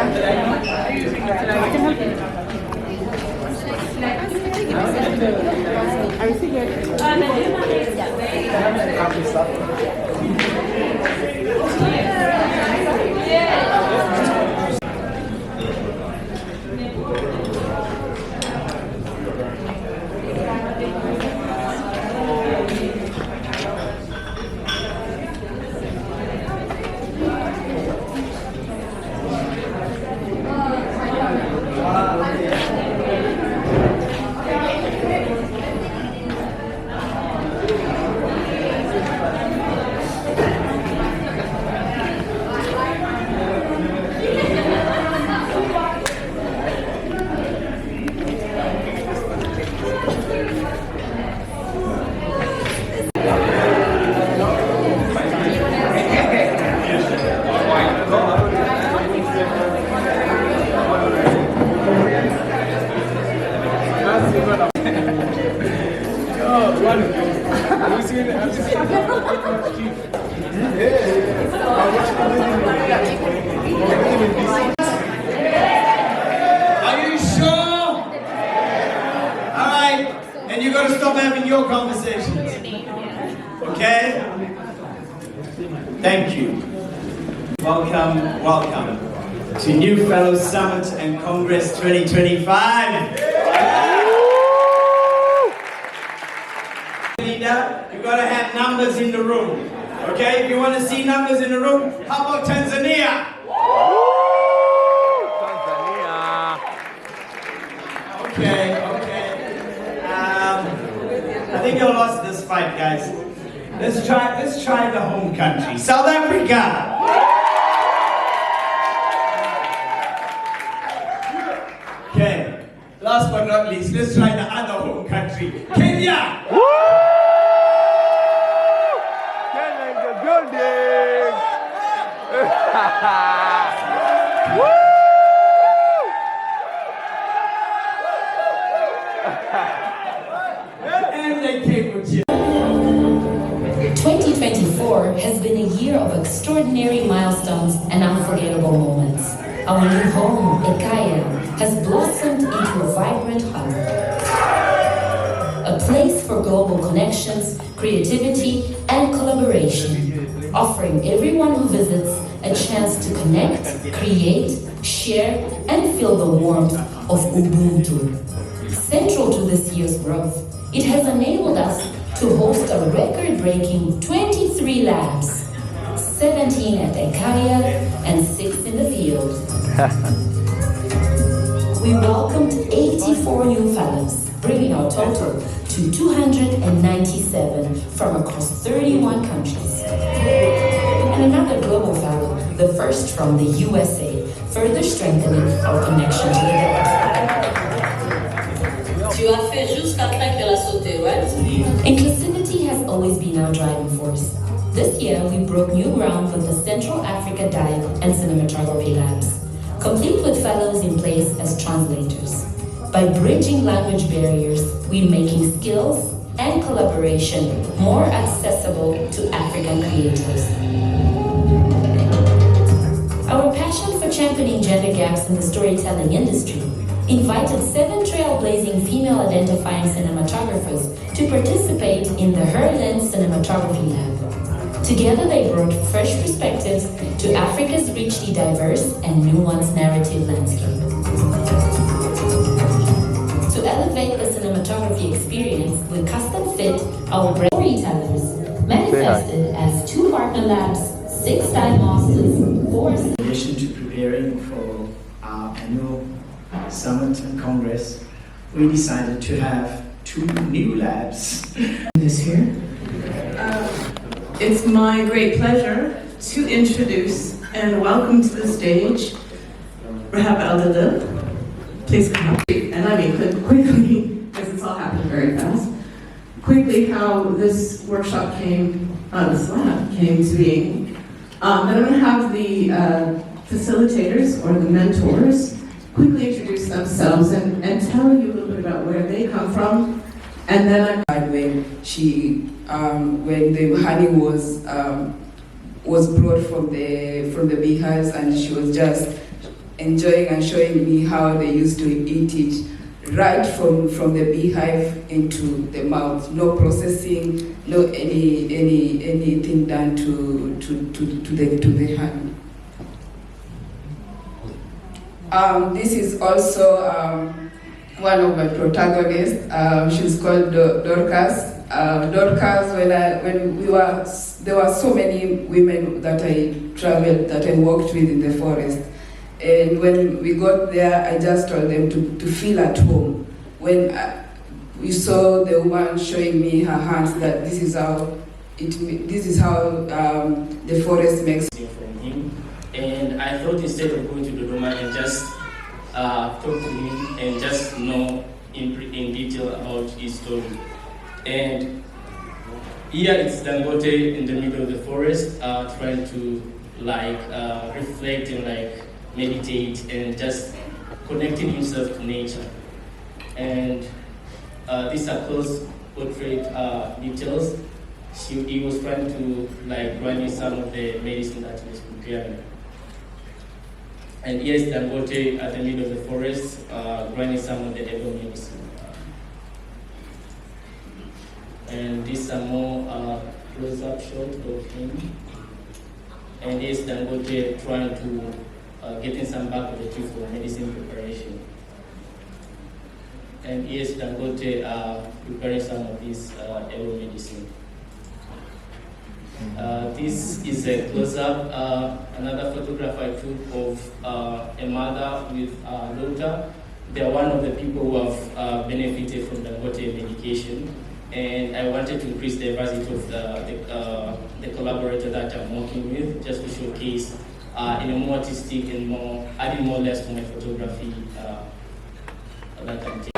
Are you sure? All right, and you got to stop having your conversations. Okay? Thank you. Welcome, welcome to New Fellows Summit and Congress 2025. Leader, you got to have numbers in the room. Okay, if you want to see numbers in the room, how about Tanzania? Okay. I think I lost this fight, guys. Let's try the home country, South Africa. Okay. Last but not least, let's try the other home country, Kenya. Kenya in the building. And they came with you. 2024 has been a year of extraordinary milestones and unforgettable moments. Our new home, Ekaya, has blossomed into a vibrant hub. A place for global connections, creativity, and collaboration, offering everyone who visits a chance to connect, create, share, and feel the warmth of Ubuntu. Central to this year's growth, it has enabled us to host a record-breaking 23 labs, 17 at Ekaya and 6 in the field. We welcomed 84 new fellows, bringing our total to 297 from across 31 countries. And another global fellow, the first from the USA, further strengthening our connection to the diaspora. Tu as fait jusqu'à après qu'elle a sauté, right? Inclusivity has always been our driving force. This year, we broke new ground with the Central Africa Dive and Cinematography Labs, complete with fellows in place as translators. By bridging language barriers, we're making skills and collaboration more accessible to African creators. Our passion for championing gender gaps in the storytelling industry invited 7 trailblazing female-identifying cinematographers to participate in the Her Lens Cinematography Lab. Together they brought fresh perspectives to Africa's richly diverse and nuanced narrative landscape. To elevate the cinematography experience, we custom fit our brand storytellers, manifested as 2 partner labs, 6 dive masters, 4... In addition to preparing for our annual Summit and Congress, we decided to have 2 new labs this year. It's my great pleasure to introduce and welcome to the stage Rahab Al-Dalil. Please come up. And I mean quickly, because it's all happened very fast. Quickly, how this workshop this lab came to being. Then I'm going to have the facilitators or the mentors quickly introduce themselves and tell you a little bit about where they come from, and then when she when the honey was brought from the beehives, and she was just enjoying and showing me how they used to eat it, right from the beehive into the mouth. No processing, no anything done to the honey. This is also one of my protagonists. She's called Dorcas. Dorcas, there were so many women that I traveled, that I worked with in the forest. And when we got there, I just told them to feel at home. When we saw the woman showing me her hands, that this is how the forest makes. From him, and I thought instead of going to Dodoma and just talk to him and just know in detail about his story. And here it's Dangote in the middle of the forest, trying to reflect and meditate and just connecting himself to nature. And these are close portrait details. He was trying to grind in some of the medicine that he was preparing. And here's Dangote at the middle of the forest, grinding some of the herbal medicine. And these are more close-up shots of him. And here's Dangote trying to getting some back of the tree for medicine preparation. And here's Dangote preparing some of this herbal medicine. This is a close-up, another photograph I took of a mother with a daughter. They are one of the people who have benefited from Dangote medication, and I wanted to increase the diversity of the collaborator that I'm working with, just to showcase in a more artistic and adding more layers to my photography that I'm taking.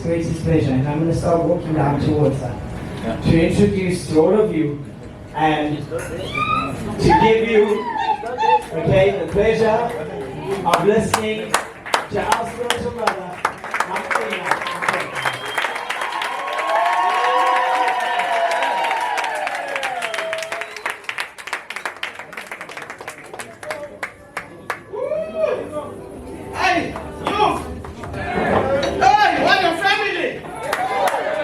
greatest pleasure, and I'm going to start walking down towards her, to introduce to all of you and to give you, the pleasure of listening to our spiritual mother, Macarena. Hey, you! Hey, what your family?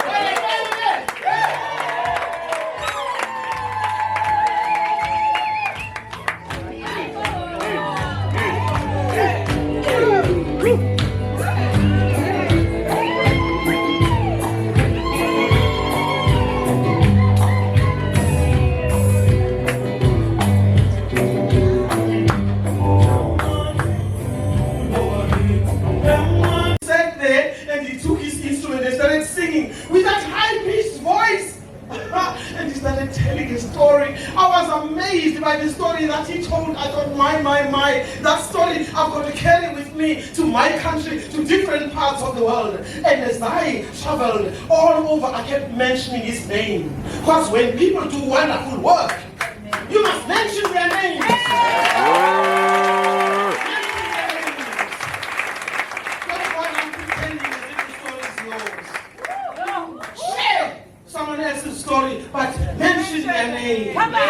What your family? Sat there and he took his instrument and started singing with that high-pitched voice. And he started telling a story. I was amazed by the story that he told. I thought, my, that story I've got to carry with me to my country, to different parts of the world. And as I traveled all over, I kept mentioning his name. Because when people do wonderful work, you must mention their names. Someone else's story, but mention their name. Come on.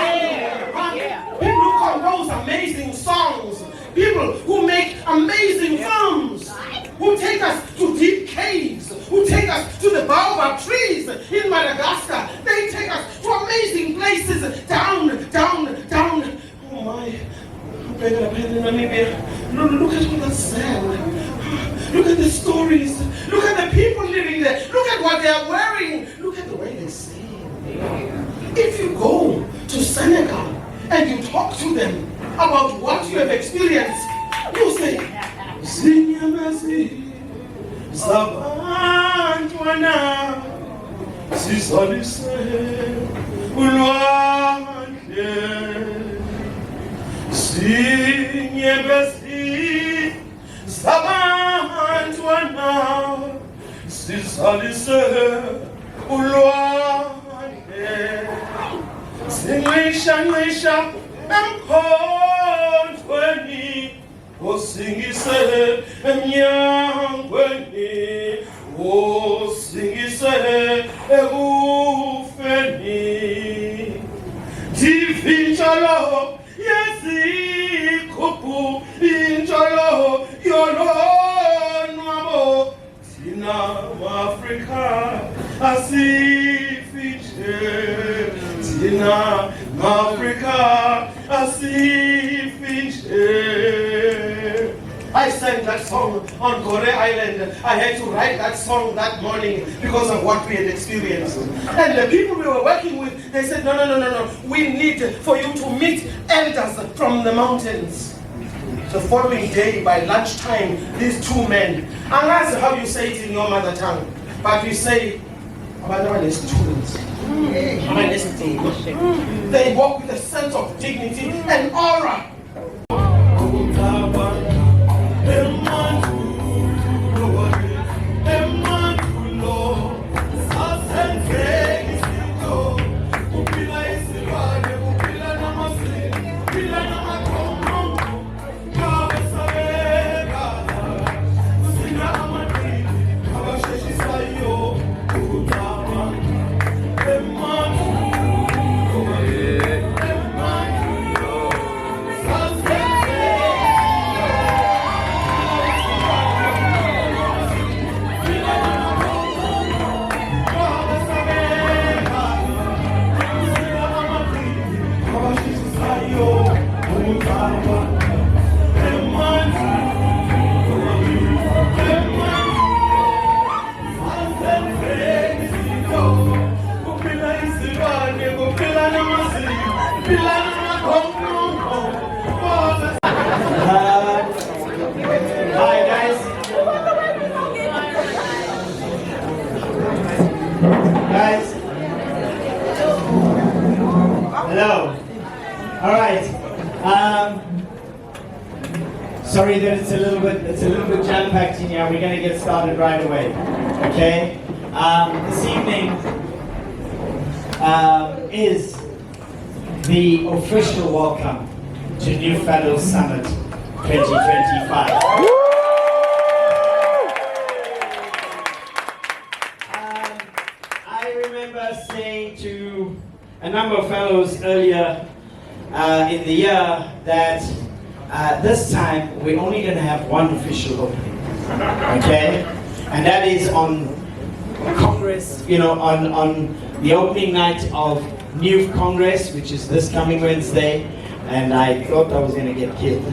People who compose amazing songs, people who make amazing films, who take us to deep caves, who take us to the baobab trees in Madagascar. They take us to amazing places, down. Oh my. Look at all the sand. Look at the stories. Look at the people living there. Look at what they are wearing. Look at the way they sing. If you go to Senegal and you talk to them about what you have experienced, you say, Zinyamasi, Sabantwana, Sisalise, Ulwande, Zinyamasi, Sabantwana, Sisalise, Ulwande, Singlisha, Emkhondweni, Osingise, Emnyangweni, Osingise, Ekufeni, Divinjalo, Yezikupu, Injalo, Yolonwabo, Tina Africa, Asifiche, Tina Africa, Asifiche. I sang that song on Gore Island. I had to write that song that morning because of what we had experienced. And the people we were working with, they said, no. We need for you to meet elders from the mountains. The following day, by lunchtime, these two men, and that's how you say it in your mother tongue, but we say, students. They walk with a sense of dignity and aura. Hi guys. Hello. All right. Sorry that it's a little bit jam-packed in here. We're going to get started right away. Okay? This evening is the official welcome to New Fellows Summit 2025. I remember saying to a number of fellows earlier in the year that this time we're only going to have one official opening, okay? And that is on Congress, on the opening night of New Congress, which is this coming Wednesday, and I thought I was going to get killed.